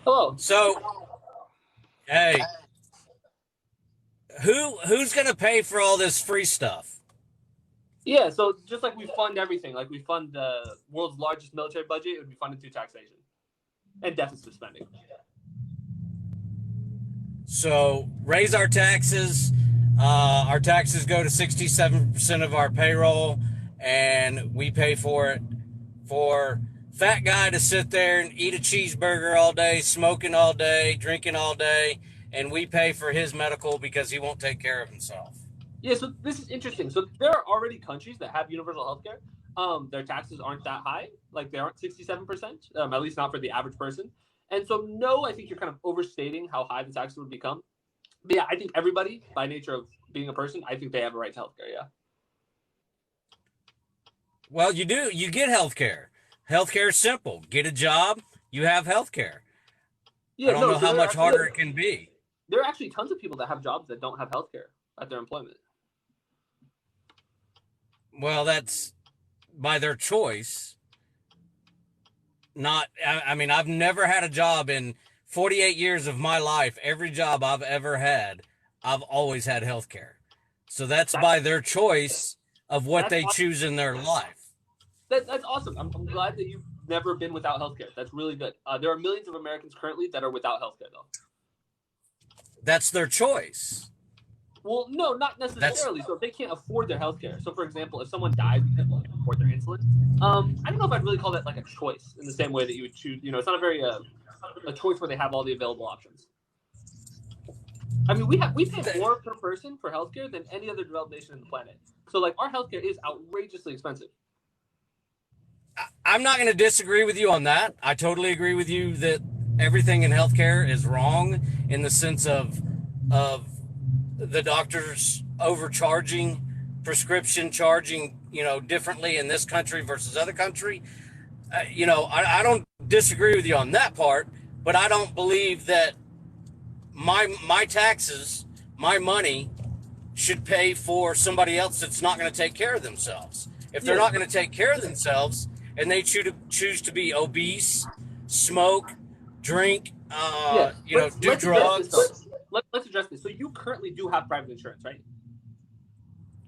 Hello. So, hey, who's gonna pay for all this free stuff? Yeah, so just like we fund everything, like we fund the world's largest military budget, it would be funded through taxation and deficit spending. So raise our taxes. Our taxes go to 67% of our payroll, and we pay for it. For fat guy to sit there and eat a cheeseburger all day, smoking all day, drinking all day, and we pay for his medical because he won't take care of himself. Yeah, so this is interesting. So there are already countries that have universal healthcare. Their taxes aren't that high, like they aren't 67%, at least not for the average person. And so, no, I think you're kind of overstating how high the taxes would become. But yeah, I think everybody, by nature of being a person, I think they have a right to healthcare. Yeah. Well, you do. You get health care. Health care is simple. Get a job, you have health care. I Yeah, don't no. know So how much harder it can be. there are actually tons of people that have jobs that don't have healthcare at their employment. Well, that's by their choice. Not, I mean, I've never had a job in 48 years of my life. Every job I've ever had, I've always had health care. So that's That's by their choice of what that's they awesome. choose in their life. That's awesome. I'm glad that you've never been without healthcare. That's really good. There are millions of Americans currently that are without healthcare, though. That's their choice. Well, no, not That's necessarily. So if they can't afford their healthcare, so for example, if someone dies because they can't afford their insulin, I don't know if I'd really call that like a choice in the same way that you would choose. It's not a very a choice where they have all the available options. I mean, we pay more per person for healthcare than any other developed nation on the planet. So like our healthcare is outrageously expensive. I'm not going to disagree with you on that. I totally agree with you that everything in healthcare is wrong in the sense of the doctors overcharging, prescription charging, differently in this country versus other country. I don't disagree with you on that part, but I don't believe that my taxes, my money, should pay for somebody else that's not going to take care of themselves. If they're Yeah, not going to take care of themselves and they choose to be obese, smoke, drink, yeah. do Let's address this though. drugs. Let's address this. So you currently do have private insurance, right?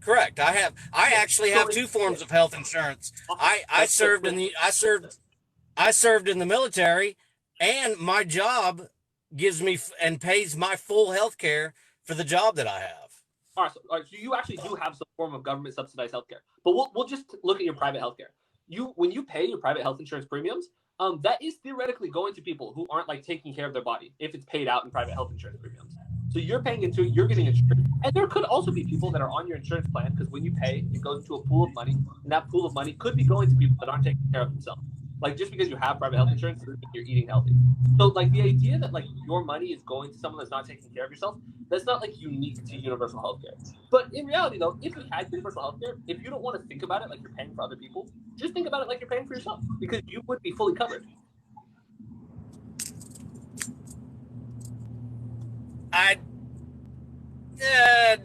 Correct. I have. I Yeah. actually So have it's two forms of health insurance. I that's good. served in the I served in the military, and my job gives me and pays my full health care for the job that I have. All right, so you actually do have some form of government subsidized healthcare, but we'll just look at your private healthcare. When you pay your private health insurance premiums, that is theoretically going to people who aren't like taking care of their body if it's paid out in private health insurance premiums. So you're paying into it, you're getting insurance, and there could also be people that are on your insurance plan because when you pay, it goes into a pool of money, and that pool of money could be going to people that aren't taking care of themselves. Like just because you have private health insurance doesn't mean you're eating healthy. So like the idea that like your money is going to someone that's not taking care of yourself, that's not like unique to universal healthcare. But in reality, though, if you had universal healthcare, if you don't want to think about it like you're paying for other people, just think about it like you're paying for yourself because you would be fully covered. I uh,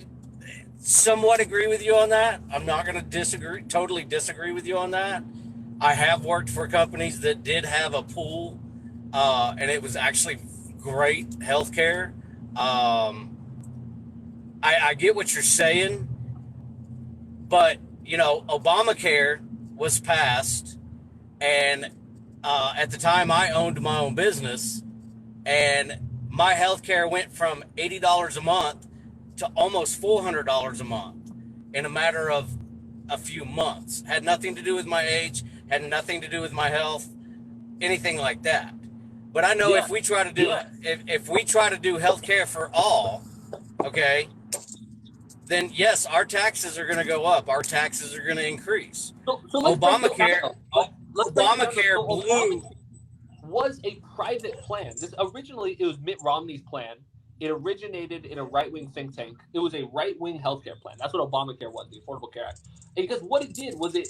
somewhat agree with you on that. I'm not going to totally disagree with you on that. I have worked for companies that did have a pool, and it was actually great healthcare. Um, I get what you're saying, but Obamacare was passed, and at the time I owned my own business, and my health care went from $80 a month to almost $400 a month in a matter of a few months. Had nothing to do with my age, had nothing to do with my health, anything like that. But I know Yeah, if we try to do if we try to do health care for all, okay, then yes, our taxes are going to go up. Our taxes are going to increase. so let's break this down. Obamacare, Though. Let's break it down. Obamacare So blew. Obamacare was a private plan. This originally it was Mitt Romney's plan. It originated in a right wing think tank. It was a right wing healthcare plan. That's what Obamacare was, the Affordable Care Act. And because what it did was it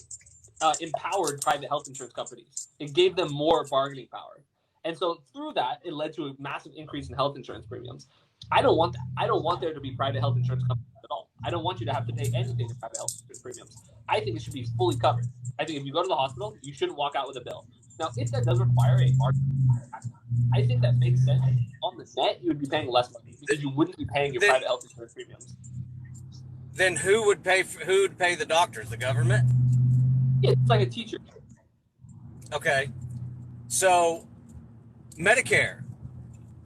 empowered private health insurance companies. It gave them more bargaining power. And so through that, it led to a massive increase in health insurance premiums. I don't want that. I don't want there to be private health insurance companies at all. I don't want you to have to pay anything in private health insurance premiums. I think it should be fully covered. I think if you go to the hospital, you shouldn't walk out with a bill. Now, if that does require a margin, I think that makes sense. On the net, you would be paying less money because you wouldn't be paying your private health insurance premiums. Then who would pay the doctors? The government? Yeah, it's like a teacher. Okay. So Medicare,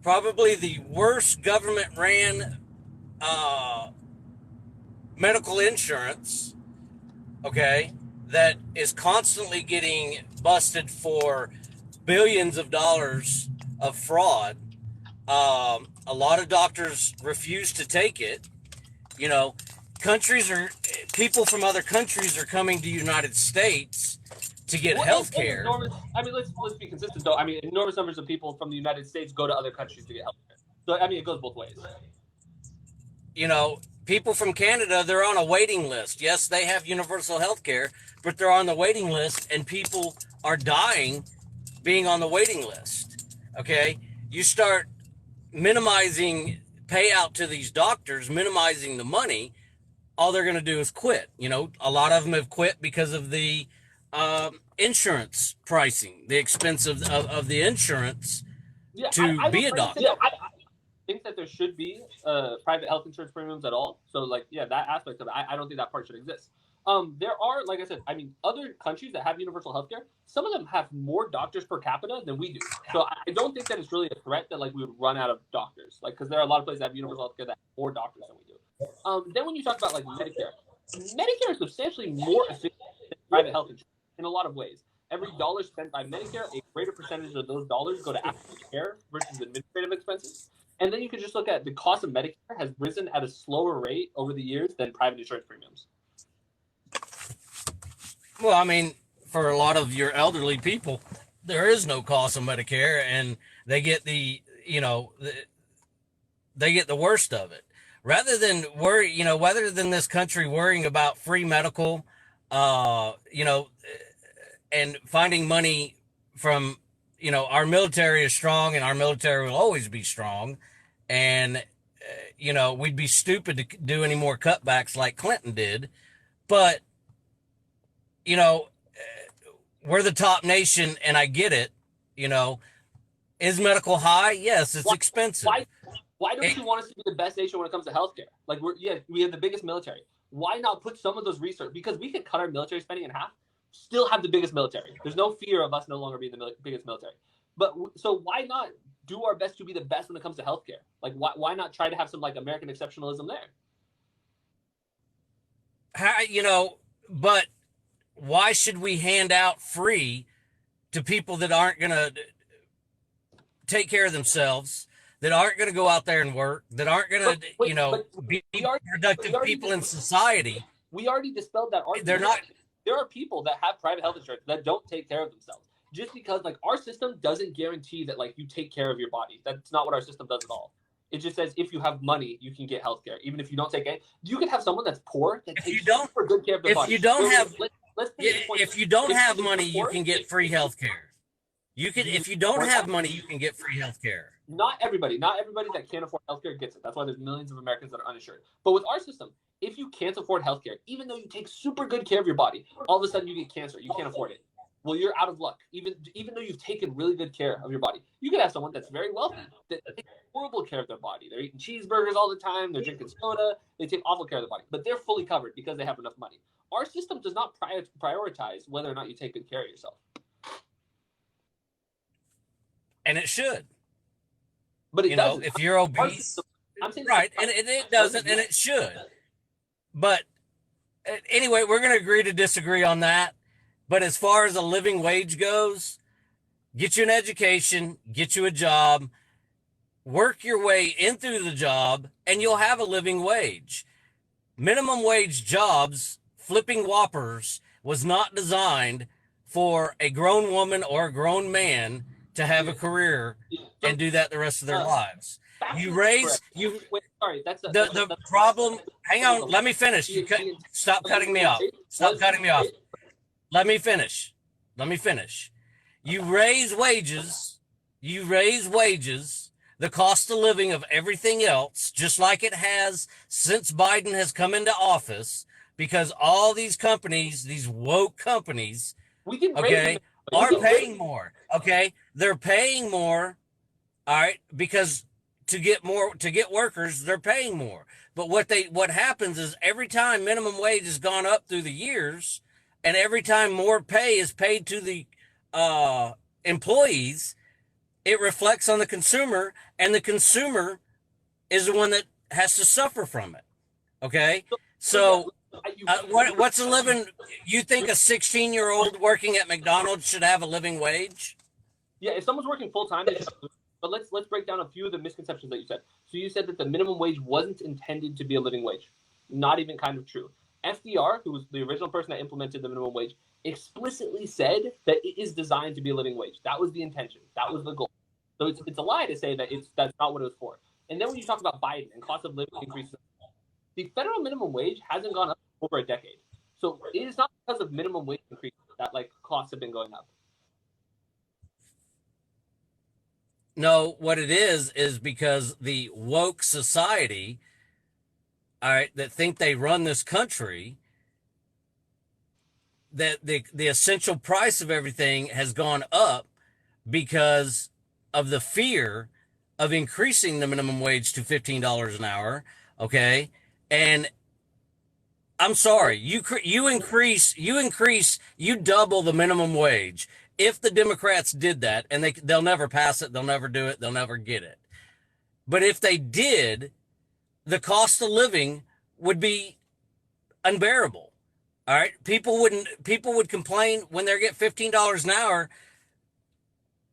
probably the worst government ran medical insurance, okay, that is constantly getting busted for billions of dollars of fraud. A lot of doctors refuse to take it. You know, people from other countries are coming to the United States to get health care. I mean, let's be consistent though. I mean, enormous numbers of people from the United States go to other countries to get health care. So I mean, it goes both ways. You know, people from Canada, they're on a waiting list. Yes, they have universal health care, but they're on the waiting list, and people are dying being on the waiting list. Okay, you start minimizing payout to these doctors, minimizing the money, all they're going to do is quit. You know, a lot of them have quit because of the insurance pricing, the expense of the insurance to be a doctor. I think that there should be private health insurance premiums at all. So, like, yeah, that aspect of it, I don't think that part should exist. There are, like I said, I mean, other countries that have universal healthcare, some of them have more doctors per capita than we do. So I don't think that it's really a threat that, like, we would run out of doctors. Like, because there are a lot of places that have universal healthcare that have more doctors than we do. Then when you talk about, like, Medicare is substantially more efficient than private health insurance in a lot of ways. Every dollar spent by Medicare, a greater percentage of those dollars go to actual care versus administrative expenses. And then you can just look at the cost of Medicare has risen at a slower rate over the years than private insurance premiums. Well, I mean, for a lot of your elderly people, there is no cost of Medicare, and they get they get the worst of it. Rather than this country worrying about free medical, and finding money from, our military is strong and our military will always be strong. And, we'd be stupid to do any more cutbacks like Clinton did. But, we're the top nation, and I get it. Is medical high? Yes, it's expensive. Why don't you want us to be the best nation when it comes to healthcare? Like, we have the biggest military. Why not put some of those research? Because we could cut our military spending in half, still have the biggest military. There's no fear of us no longer being the biggest military. But so why not do our best to be the best when it comes to healthcare? Like, why not try to have some, like, American exceptionalism there? But why should we hand out free to people that aren't going to take care of themselves, that aren't going to go out there and work, that aren't going to, be productive people in society? We already dispelled that argument. They're not. There are people that have private health insurance that don't take care of themselves. Just because, like, our system doesn't guarantee that, like, you take care of your body. That's not what our system does at all. It just says if you have money, you can get health care. Even if you don't take it, you can have someone that's poor that takes super good care of their body. If you don't have money, you can get free health care. If you don't have money, you can get free health care. Not everybody that can't afford healthcare gets it. That's why there's millions of Americans that are uninsured. But with our system, if you can't afford healthcare, even though you take super good care of your body, all of a sudden you get cancer. You can't afford it. Well, you're out of luck. Even though you've taken really good care of your body, you could have someone that's very wealthy that takes horrible care of their body. They're eating cheeseburgers all the time. They're drinking soda. They take awful care of their body, but they're fully covered because they have enough money. Our system does not prioritize whether or not you take good care of yourself. And it should. But it doesn't. If you're obese, right, and it doesn't, and it should. But anyway, we're going to agree to disagree on that. But as far as a living wage goes, get you an education, get you a job, work your way in through the job, and you'll have a living wage. Minimum wage jobs, flipping Whoppers, was not designed for a grown woman or a grown man to have a career and do that the rest of their lives. The problem. Hang on, let me finish. Stop cutting me off. Stop cutting me off. Let me finish. You raise wages, the cost of living of everything else, just like it has since Biden has come into office, because all these companies, these woke companies, are paying more. Okay, they're paying more All right, because to get workers, they're paying more. But what happens is every time minimum wage has gone up through the years, and every time more pay is paid to the uh, employees, it reflects on the consumer, and the consumer is the one that has to suffer from it. Okay, So yeah, so you, what's a living? You think a 16-year-old working at McDonald's should have a living wage? yeah, if someone's working full time, they should. But let's break down a few of the misconceptions that you said. So you said that the minimum wage wasn't intended to be a living wage. Not even kind of true. FDR, who was the original person that implemented the minimum wage, explicitly said that it is designed to be a living wage. That was the intention. That was the goal. So it's a lie to say that that's not what it was for. And then when you talk about Biden and cost of living increases, the federal minimum wage hasn't gone up over a decade. So it is not because of minimum wage increases that like costs have been going up. No, what it is because the woke society, all right, that think they run this country, that the essential price of everything has gone up because of the fear of increasing the minimum wage to $15 an hour. Okay, and I'm sorry, you double the minimum wage. If the Democrats did that, and they'll never pass it, they'll never do it, they'll never get it. But if they did, the cost of living would be unbearable. All right, people would complain when they get $15 an hour.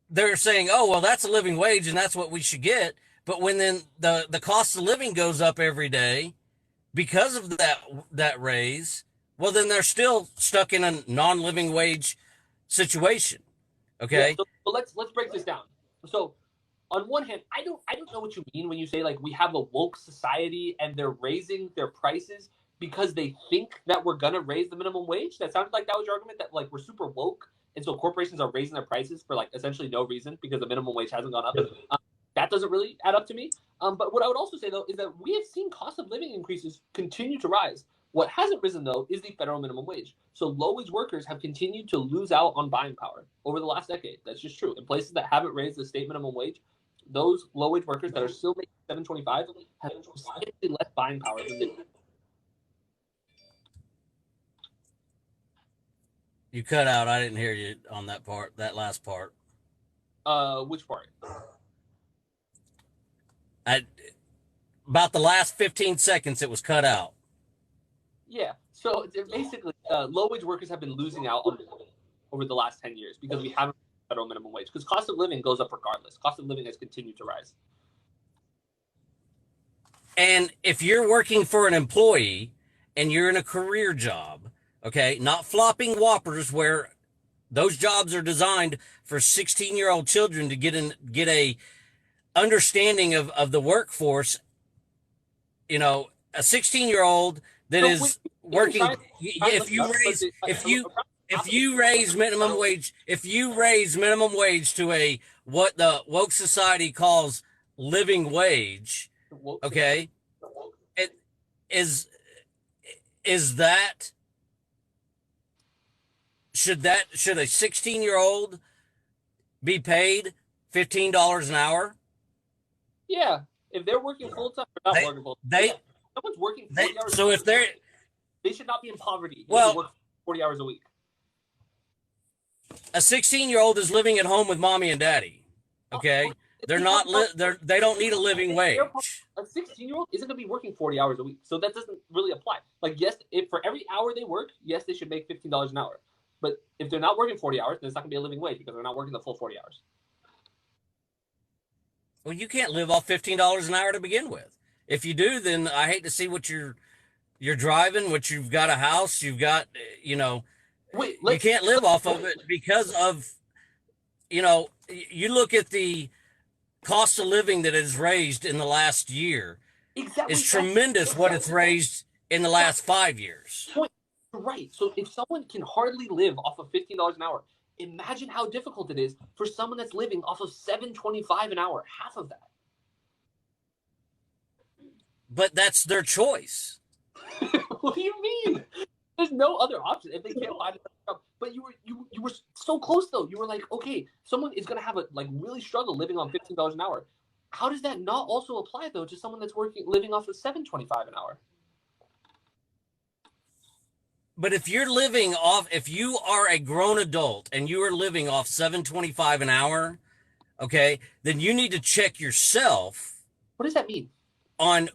They're saying, "Oh, well, that's a living wage, and that's what we should get." But when then the cost of living goes up every day because of that raise, well, then they're still stuck in a non-living wage situation. Yeah. Okay. So let's break this down. So on one hand, I don't know what you mean when you say like we have a woke society and they're raising their prices because they think that we're gonna raise the minimum wage. That sounded like that was your argument that like we're super woke and so corporations are raising their prices for like essentially no reason because the minimum wage hasn't gone up. That doesn't really add up to me. But what I would also say though is that we have seen cost of living increases continue to rise. What hasn't risen though is the federal minimum wage. So low wage workers have continued to lose out on buying power over the last decade. That's just true. In places that haven't raised the state minimum wage, those low wage workers that are still making $7.25 have significantly less buying power than they. You cut out. I didn't hear you on that part, that last part. Which part? I, about the last 15 seconds, it was cut out. Yeah. So basically, low wage workers have been losing out on over the last 10 years because we haven't federal minimum wage because cost of living goes up regardless. Cost of living has continued to rise. And if you're working for an employee and you're in a career job, okay, not flopping whoppers where those jobs are designed for 16-year-old children to get a understanding of the workforce, a 16-year-old that So is working. If you raise minimum wage, to a what the woke society calls living wage, okay, it is that should a 16-year-old be paid $15 an hour? Yeah, if they're working full time, or not working full time. Someone's working 40 hours. So if they should not be in poverty. Well, work 40 hours a week. A 16-year-old is living at home with mommy and daddy. Okay, they don't need a living wage. A 16-year-old isn't going to be working 40 hours a week, so that doesn't really apply. Like, yes, if for every hour they work, yes, they should make $15 an hour. But if they're not working 40 hours, then it's not going to be a living wage because they're not working the full 40 hours. Well, you can't live off $15 an hour to begin with. If you do, then I hate to see what you're driving, what you've got a house, you've got, Wait, you can't live off of it because of, you look at the cost of living that is raised in the last year. Exactly. It's tremendous what it's raised in the last 5 years. Right. So if someone can hardly live off of $15 an hour, imagine how difficult it is for someone that's living off of $7.25 an hour, half of that. But that's their choice. What do you mean? There's no other option if they can't find a job. But you were so close though. You were like, okay, someone is gonna have a like really struggle living on $15 an hour. How does that not also apply though to someone that's living off of $7.25 an hour? But if you are a grown adult and you are living off $7.25 an hour, okay, then you need to check yourself. What does that mean? On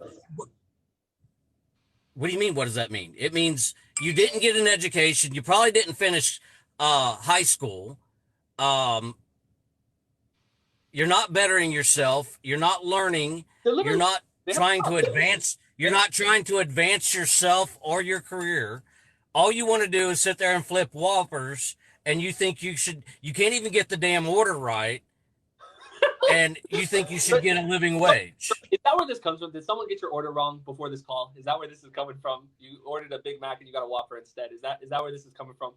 what do you mean? What does that mean? It means you didn't get an education. You probably didn't finish high school. You're not bettering yourself. You're not learning. You're not trying to advance. You're not trying to advance yourself or your career. All you want to do is sit there and flip whoppers, and you think you can't even get the damn order right, and you think you should get a living wage. Is that where this comes from? Did someone get your order wrong before this call? Is that where this is coming from? You ordered a Big Mac and you got a Whopper instead. Is that where this is coming from?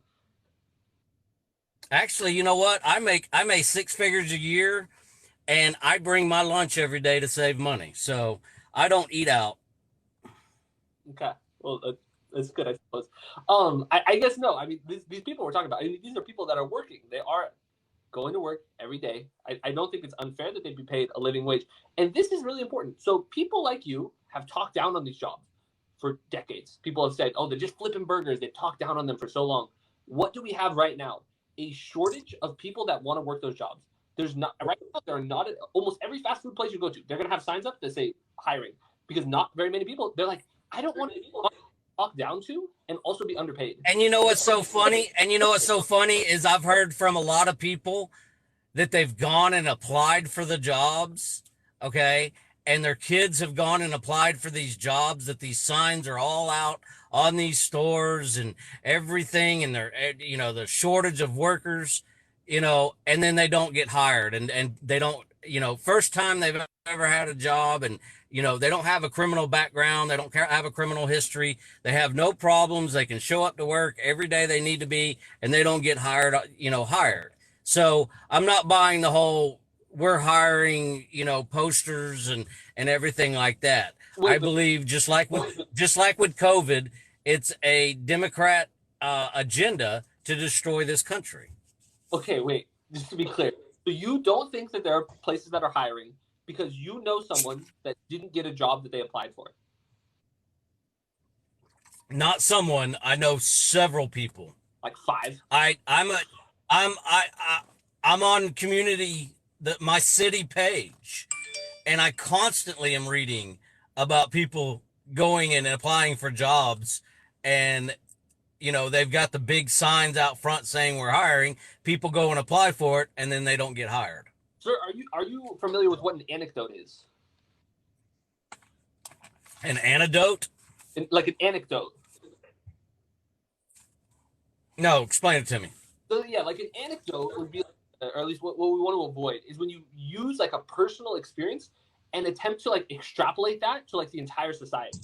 Actually, you know what? I make 6 figures a year, and I bring my lunch every day to save money. So I don't eat out. Okay. Well, that's good, I suppose. I guess no. I mean, these people we're talking about, I mean, these are people that are working. They are going to work every day. I don't think it's unfair that they'd be paid a living wage. And this is really important. So people like you have talked down on these jobs for decades. People have said, oh, they're just flipping burgers. They've talked down on them for so long. What do we have right now? A shortage of people that want to work those jobs. There's not right now. There are not almost every fast food place you go to. They're gonna have signs up that say hiring because not very many people. They're like, I don't want to talk down to and also be underpaid. And you know what's so funny? Is I've heard from a lot of people that they've gone and applied for the jobs, okay, and their kids have gone and applied for these jobs. That these signs are all out on these stores and everything, and they're, you know, the shortage of workers, you know, and then they don't get hired, and they don't, you know, first time they've ever had a job, and you know, they don't have a criminal background, they don't have a criminal history, they have no problems, they can show up to work every day they need to be, and they don't get hired. So I'm not buying the whole we're hiring, you know, posters and everything like that. I believe just like with COVID, it's a Democrat agenda to destroy this country. Okay, wait. Just to be clear, so you don't think that there are places that are hiring because you know someone that didn't get a job that they applied for? Not someone. I know several people. Like 5. I'm on my city page, and I constantly am reading about people going and applying for jobs, and you know, they've got the big signs out front saying we're hiring. People go and apply for it, and then they don't get hired. Sir, are you familiar with what an anecdote is? An anecdote? Like an anecdote. No, explain it to me. So yeah, like an anecdote would be, or at least what we want to avoid is when you use like a personal experience and attempt to like extrapolate that to like the entire society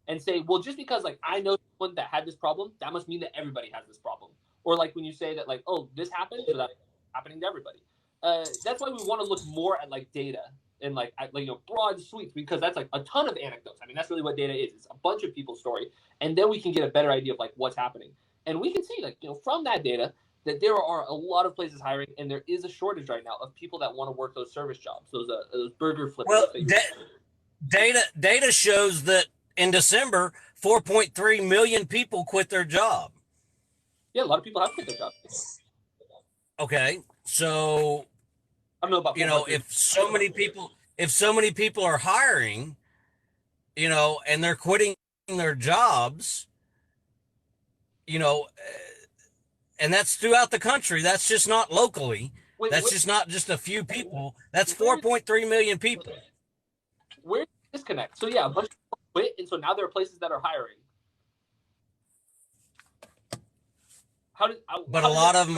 and say, well, just because like I know someone that had this problem, that must mean that everybody has this problem. Or like when you say that like, oh, this happened, so that's happening to everybody. That's why we want to look more at like data and like you know, broad sweeps, because that's like a ton of anecdotes. I mean, that's really what data is. It's a bunch of people's story, and then we can get a better idea of like what's happening. And we can see, like, you know, from that data that there are a lot of places hiring, and there is a shortage right now of people that want to work those service jobs, those burger flippers. Well, data shows that in December, 4.3 million people quit their job. Yeah, a lot of people have quit their jobs. Okay, so I don't know about, you know, if so many people are hiring, you know, and they're quitting their jobs, you know, and that's throughout the country. That's just not locally. That's just not just a few people. That's 4.3 million people. Where's the disconnect? So yeah, a bunch of people quit, and so now there are places that are hiring. But a lot of them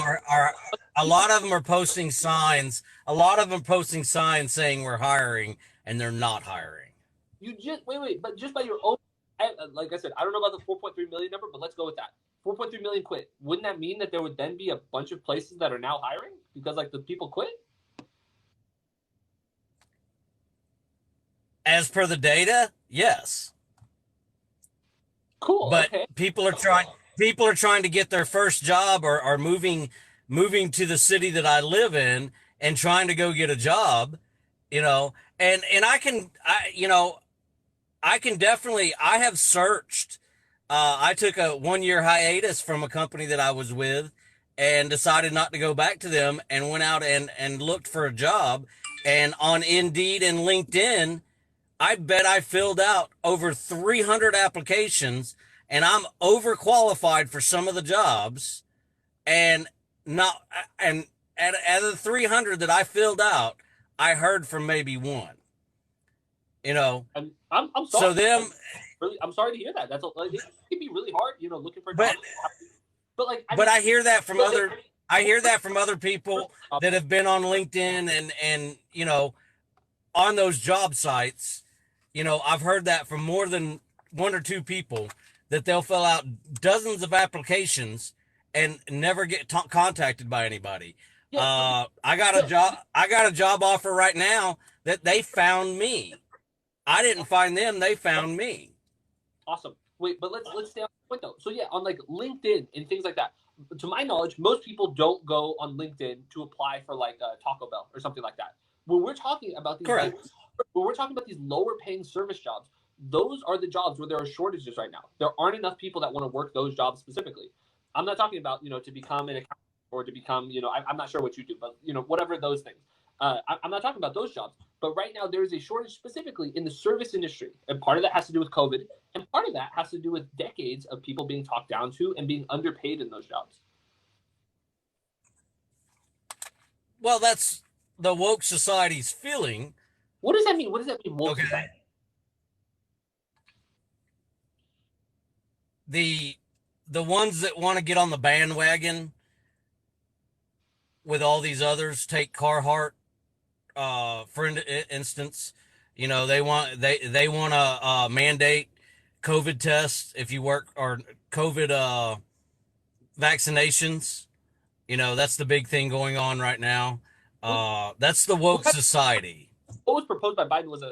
are posting signs. A lot of them posting signs saying we're hiring, and they're not hiring. You just wait, but just by your own, like I said, I don't know about the 4.3 million number, but let's go with that. 4.3 million quit. Wouldn't that mean that there would then be a bunch of places that are now hiring because like the people quit? As per the data, yes. Cool. But okay. people are trying. people are trying to get their first job or are moving to the city that I live in and trying to go get a job, you know, and I can definitely, I have searched. I took a 1 year hiatus from a company that I was with and decided not to go back to them and went out and looked for a job. And on Indeed and LinkedIn, I bet I filled out over 300 applications and I'm overqualified for some of the jobs. And not, and out of the 300 that I filled out, I heard from maybe one, you know. And I'm So sorry. them, Really, I'm sorry to hear that. Like, it can be really hard, looking for but jobs. But like, but I hear that from but other I hear that from other people that have been on LinkedIn and on those job sites. I've heard that from more than one or two people that they'll fill out dozens of applications and never get contacted by anybody. yeah, I got a job. I got a job offer right now that they found me. I didn't find them; they found me. awesome. Wait, but let's stay on the point though. So yeah, on like LinkedIn and things like that. To my knowledge, most people don't go on LinkedIn to apply for like Taco Bell or something like that. When we're talking about these, Correct. when we're talking about these lower paying service jobs, those are the jobs where there are shortages right now. There aren't enough people that want to work those jobs specifically. I'm not talking about to become an accountant or to become I'm not sure what you do, but whatever those things. I'm not talking about those jobs. But right now, there is a shortage specifically in the service industry. And part of that has to do with COVID. And part of that has to do with decades of people being talked down to and being underpaid in those jobs. Well, that's the woke society's feeling. What does that mean? What does that mean? Woke Okay. society? The ones that want to get on the bandwagon with all these others, take Carhartt, for instance, they want to mandate COVID tests if you work, or COVID vaccinations. That's the big thing going on right now. That's the woke society. What was proposed by Biden was a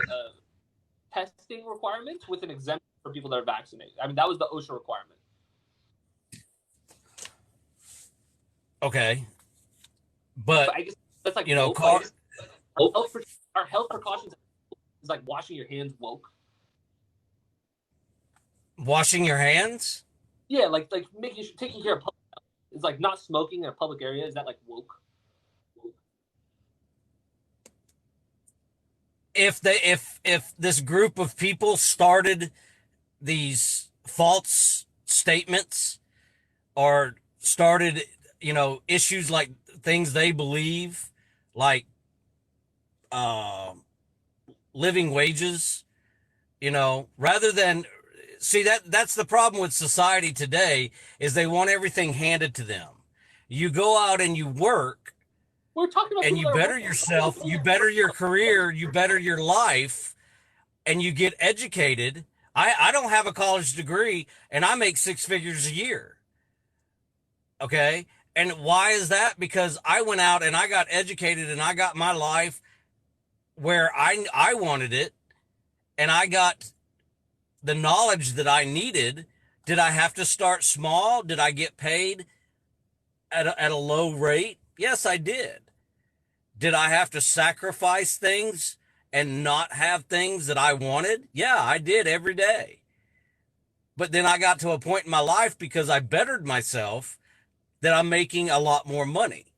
testing requirement with an exemption for people that are vaccinated. I mean, that was the OSHA requirement. Okay. But But, I guess that's like know, woke. car, Our health precautions is like washing your hands woke. washing your hands. Yeah, like taking care of public health. It's like not smoking in a public area. Is that like woke? If this group of people started these false statements or started, issues like things they believe, like living wages, rather than see that's the problem with society today is they want everything handed to them. You go out and you work We're talking about and people you that are better working. yourself, you better your career, you better your life, and you get educated. I don't have a college degree and I make six figures a year. Okay. And why is that? Because I went out and I got educated and I got my life where I wanted it and I got the knowledge that I needed. Did I have to start small? Did I get paid at a low rate? Yes, I did. Did I have to sacrifice things and not have things that I wanted? Yeah, I did every day. But then I got to a point in my life because I bettered myself that I'm making a lot more money.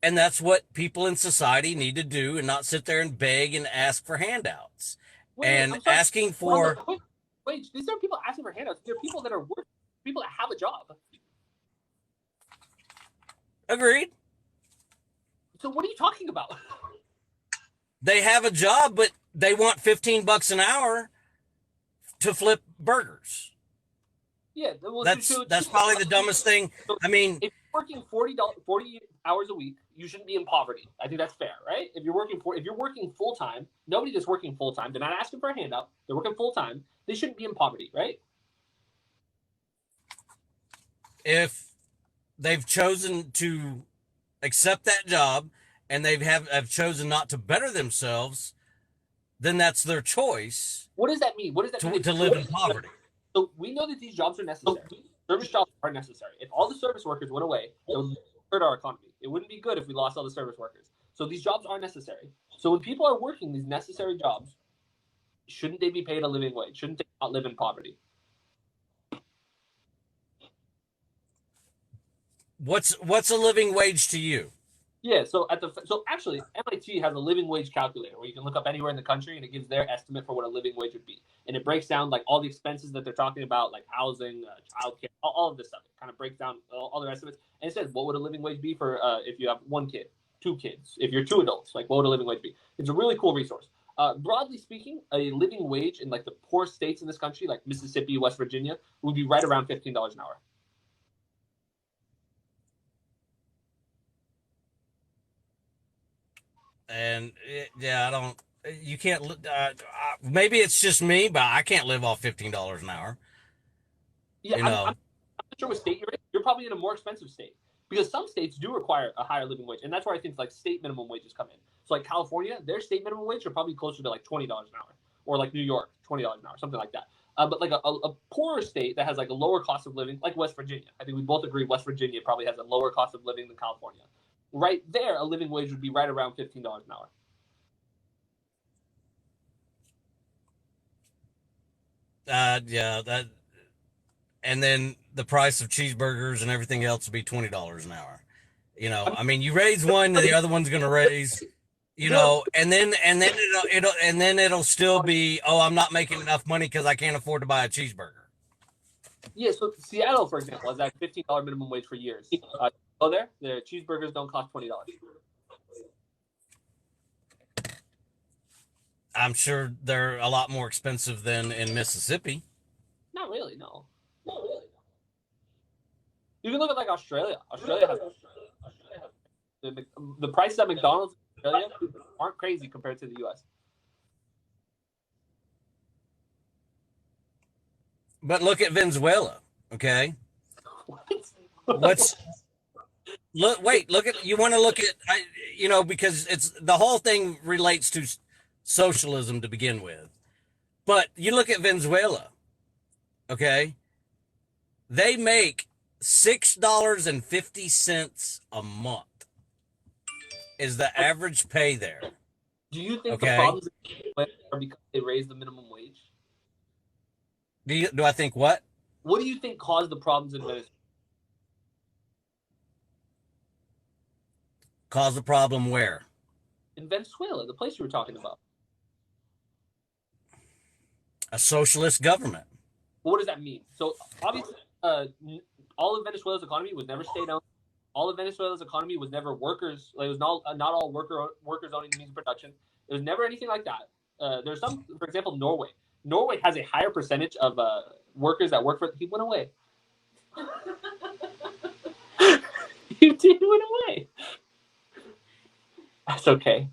And that's what people in society need to do and not sit there and beg and ask for handouts. And I'm sorry. asking for. Wait, these aren't people asking for handouts. They're people that are working, people that have a job. Agreed. So what are you talking about? They have a job, but they want $15 an hour to flip burgers. Yeah, well, That's probably the dumbest thing. I mean, if you're working 40 hours a week, you shouldn't be in poverty. I think that's fair, right? If you're working full time, nobody that's working full time, they're not asking for a handout. They're working full time. They shouldn't be in poverty, right? if they've chosen to accept that job and they have chosen not to better themselves, then that's their choice. What does that mean? What does that mean? To live in poverty. So we know that these jobs are necessary. Service jobs are necessary. If all the service workers went away, it would hurt our economy. It wouldn't be good if we lost all the service workers. So these jobs are necessary. So when people are working these necessary jobs, shouldn't they be paid a living wage? Shouldn't they not live in poverty? What's a living wage to you? Yeah, so actually MIT has a living wage calculator where you can look up anywhere in the country and it gives their estimate for what a living wage would be, and it breaks down like all the expenses that they're talking about, like housing, childcare, all of this stuff. It kind of breaks down all their estimates, and it says what would a living wage be for if you have one kid, two kids, if you're two adults, like what would a living wage be? It's a really cool resource. Broadly speaking, a living wage in like the poor states in this country, like Mississippi, West Virginia, would be right around $15 an hour. And yeah, I don't. You can't. Maybe it's just me, but I can't live off $15 an hour. Yeah, You I'm know, not sure what state you're in. You're probably in a more expensive state because some states do require a higher living wage, and that's where I think like state minimum wages come in. So like California, their state minimum wage are probably closer to like $20 an hour, or like New York, $20 an hour, something like that. But like a poorer state that has like a lower cost of living, like West Virginia. I think we both agree West Virginia probably has a lower cost of living than California. Right there, a living wage would be right around $15 an hour. yeah, that, and then the price of cheeseburgers and everything else would be $20 an hour. I mean, you raise one, the other one's going to raise. And then it'll still be, oh, I'm not making enough money because I can't afford to buy a cheeseburger. Yeah, so Seattle, for example, has had $15 minimum wage for years. Go there, their cheeseburgers don't cost $20. I'm sure they're a lot more expensive than in Mississippi. Not really, no. Not really. You can look at like Australia. Australia has the prices at McDonald's in Australia aren't crazy compared to the U.S. But look at Venezuela, okay? What's look at you want to look at because it's the whole thing relates to socialism to begin with. But you look at Venezuela, okay? They make $6.50 a month is the average pay there. Do you think the Okay. problems are because they raised the minimum wage? Do I think what? What do you think caused the problems in Venezuela? Cause the problem where? In Venezuela, the place you were talking about. A socialist government. What does that mean? So obviously, all of Venezuela's economy was never state-owned. All of Venezuela's economy was never workers. Like, it was not all workers owning the means of production. It was never anything like that. There's some, for example, Norway. Norway has a higher percentage of workers that work for. He went away. You did went away. That's okay.